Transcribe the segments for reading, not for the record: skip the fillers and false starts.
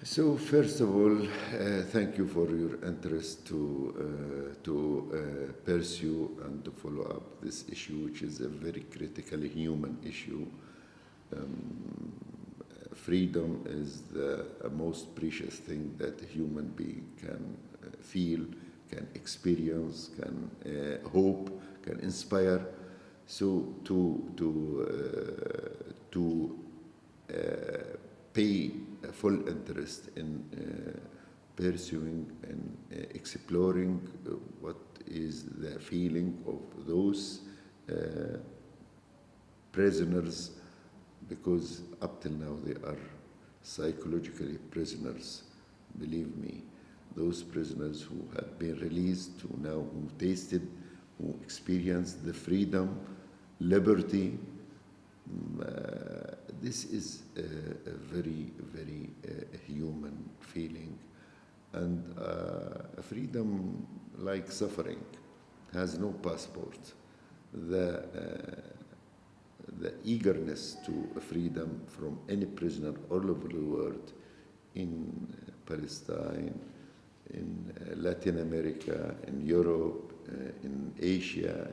So first of all, thank you for your interest to pursue and to follow up this issue, which is a very critically human issue. Freedom is the most precious thing that a human being can feel, can experience, can hope, can inspire. So to pay full interest in pursuing and exploring what is the feeling of those prisoners, because up till now they are psychologically prisoners, believe me. Those prisoners who have been released, who now who tasted, who experienced the freedom, liberty, this is a very, very human feeling. And freedom, like suffering, has no passport. The eagerness to freedom from any prisoner all over the world, in Palestine, in Latin America, in Europe, in Asia,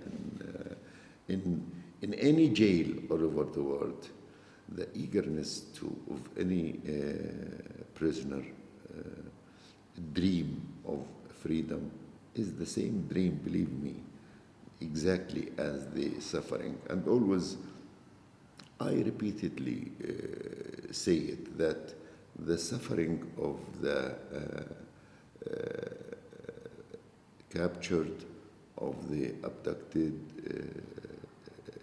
in any jail all over the world, the eagerness of any prisoner dream of freedom is the same dream, believe me, exactly as the suffering. And always, I repeatedly say it, that the suffering of the captured, of the abducted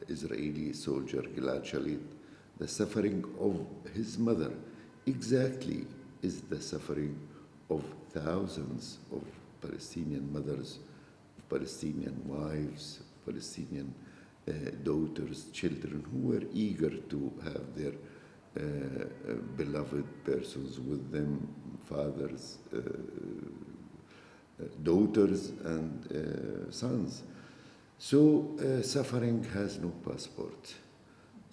Israeli soldier Gilad Shalit, the suffering of his mother exactly is the suffering of thousands of Palestinian mothers, of Palestinian wives, Palestinian daughters, children who were eager to have their beloved persons with them, fathers, daughters, and sons. So suffering has no passport,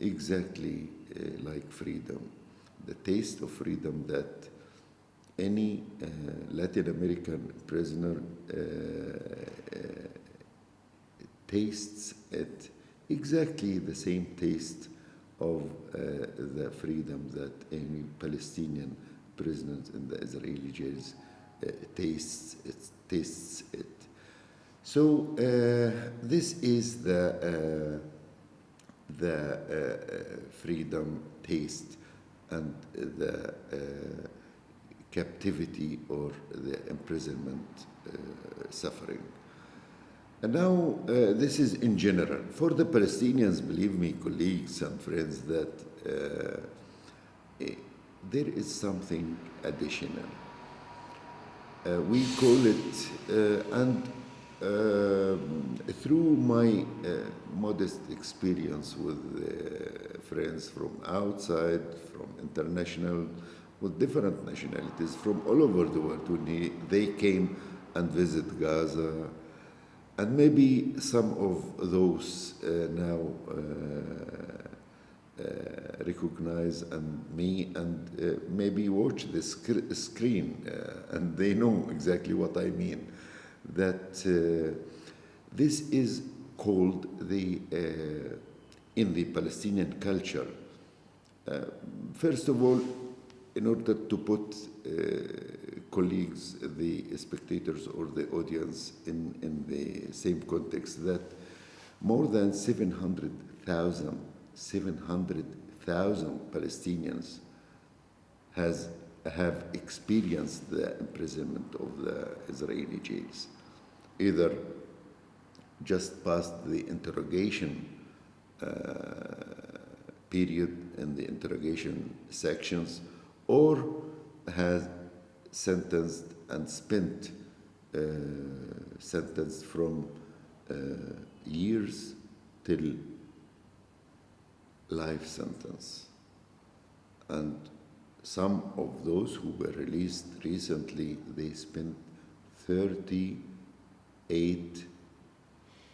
exactly like freedom. The taste of freedom that any Latin American prisoner tastes it, exactly the same taste of the freedom that any Palestinian prisoner in the Israeli jails tastes it. So this is the freedom taste and the captivity or the imprisonment suffering. And now this is in general. For the Palestinians, believe me, colleagues and friends, that there is something additional. We call it, and through my modest experience with friends from outside, from international, with different nationalities from all over the world, when they came and visit Gaza, and maybe some of those now recognize me and maybe watch the screen, and they know exactly what I mean. That this is called in the Palestinian culture. First of all, in order to put colleagues, the spectators or the audience in the same context, that more than 700,000 Palestinians have experienced the imprisonment of the Israeli jails, either just past the interrogation period in the interrogation sections, or has sentenced and spent sentenced from years till life sentence. And some of those who were released recently, they spent 38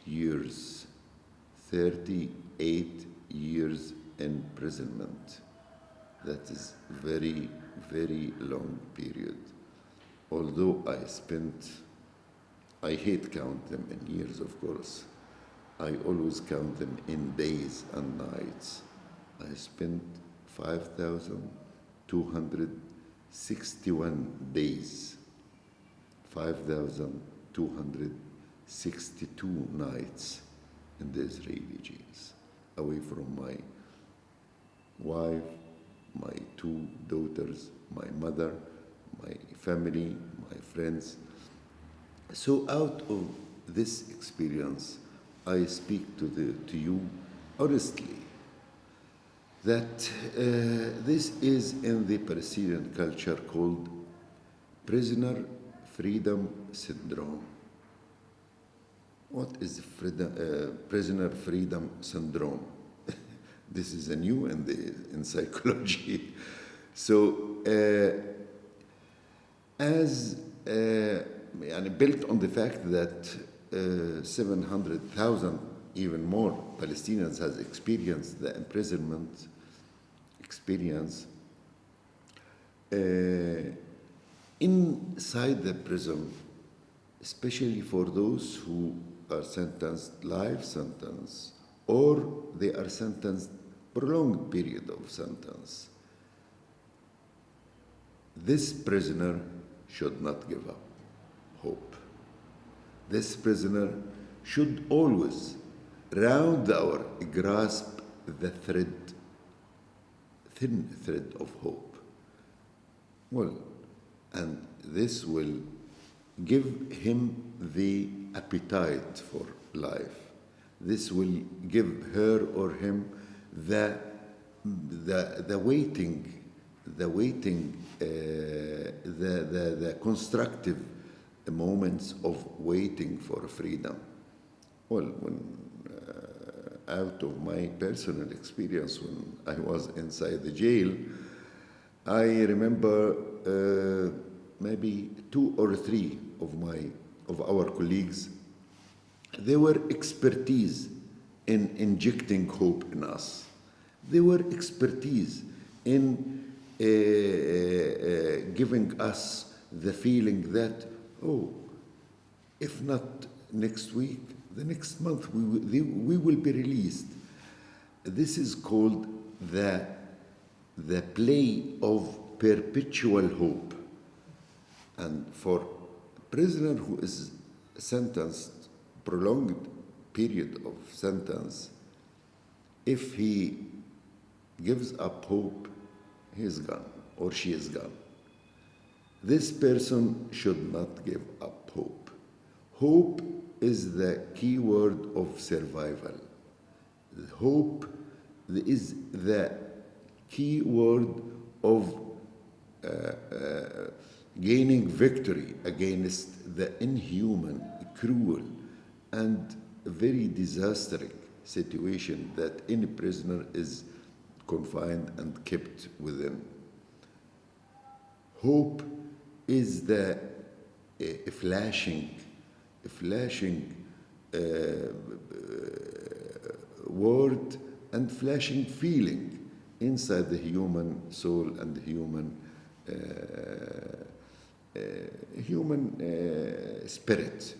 years imprisonment. That is very, very long period. Although I hate count them in years, of course. I always count them in days and nights. I spent 5,261 days, 5,262 nights in the Israeli jails, away from my wife, my two daughters, my mother, my family, my friends. So out of this experience, I speak to you honestly that this is in the Palestinian culture called prisoner freedom syndrome. What is prisoner freedom syndrome? This is a new in psychology. So, built on the fact that 700,000, even more, Palestinians has experienced the imprisonment experience. Inside the prison, especially for those who are sentenced life sentence, or they are sentenced prolonged period of sentence, this prisoner should not give up hope. This prisoner should always, round the hour, grasp the thin thread of hope. Well, and this will give him the appetite for life. This will give her or him the constructive moments of waiting for freedom. Well, when out of my personal experience when I was inside the jail, I remember maybe 2 or 3 of our colleagues, they were expertise in injecting hope in us. They were expertise in giving us the feeling that, oh, if not next week, the next month we will be released. This is called the play of perpetual hope. And for a prisoner who is sentenced, prolonged period of sentence, if he gives up hope, he is gone or she is gone. This person should not give up hope. Hope is the key word of survival. Hope is the key word of gaining victory against the inhuman, cruel, and very disastrous situation that any prisoner is confined and kept within. Hope is the flashing word and flashing feeling inside the human soul and the human spirit.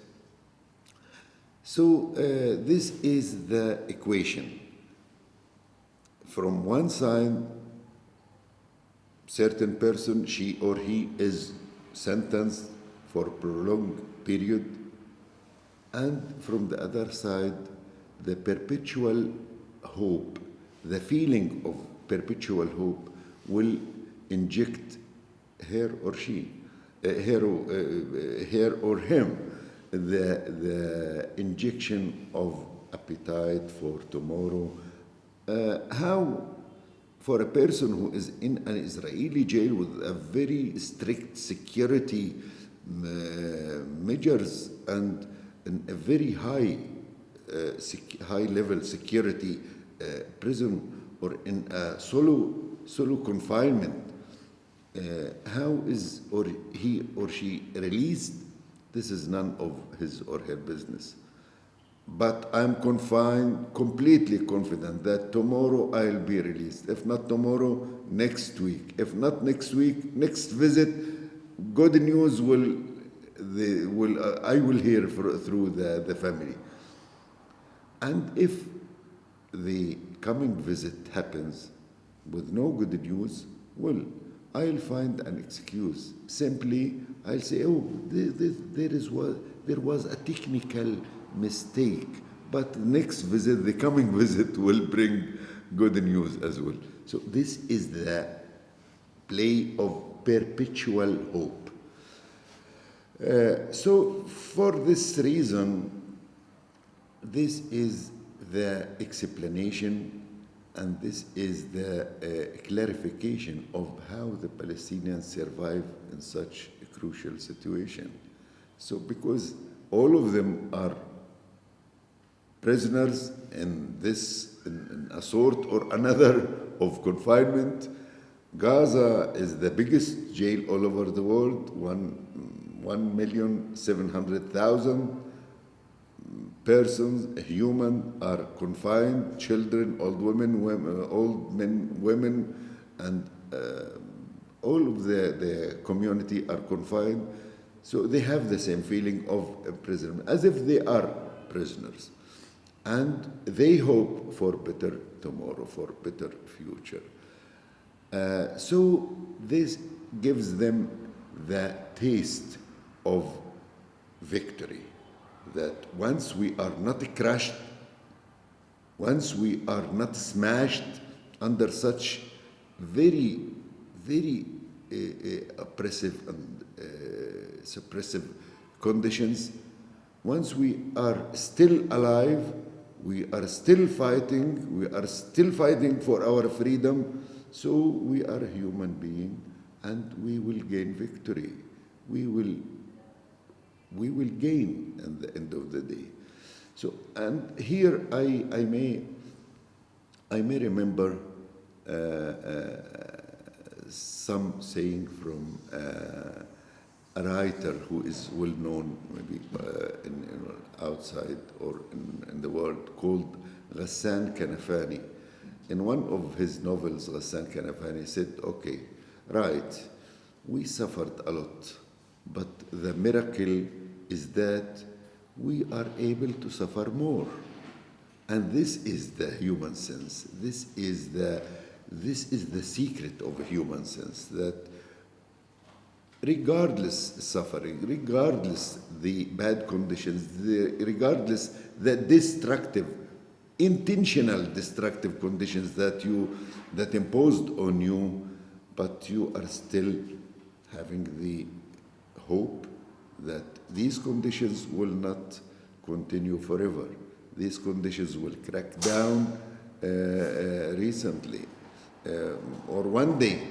So this is the equation. From one side, certain person, she or he, is sentenced for a prolonged period, and from the other side, the perpetual hope, the feeling of perpetual hope will inject her or him the injection of appetite for tomorrow. How, for a person who is in an Israeli jail with a very strict security measures and a very high level security prison, or in a solo confinement, how is he or she released? This is none of his or her business. but I'm confined, completely confident that tomorrow I'll be released. If not tomorrow, next week. If not next week, next visit, good news I will hear through the family. And if the coming visit happens with no good news, well, I'll find an excuse. Simply, I'll say, oh, there was a technical mistake, but the next visit, the coming visit, will bring good news as well. So this is the play of perpetual hope. So for this reason, this is the explanation and this is the clarification of how the Palestinians survive in such a crucial situation. So because all of them are prisoners in a sort or another of confinement. Gaza is the biggest jail all over the world, 1,700,000 persons, human, are confined, children, old men, women, and all of the community are confined. So they have the same feeling of imprisonment, as if they are prisoners. And they hope for better tomorrow, for better future. So this gives them the taste of victory, that once we are not crushed, once we are not smashed under such very, very oppressive and suppressive conditions, once we are still alive, we are still fighting for our freedom, so we are a human being and we will gain victory. We will gain at the end of the day. So, and here I may remember some saying from a writer who is well known, maybe outside or in the world, called Ghassan Kanafani. In one of his novels, Ghassan Kanafani said, okay, right, we suffered a lot, but the miracle is that we are able to suffer more. And this is the human sense. This is the secret of a human sense, that regardless suffering, regardless the bad conditions, regardless the destructive, intentional destructive conditions that imposed on you, but you are still having the hope that these conditions will not continue forever. These conditions will crack down recently, or one day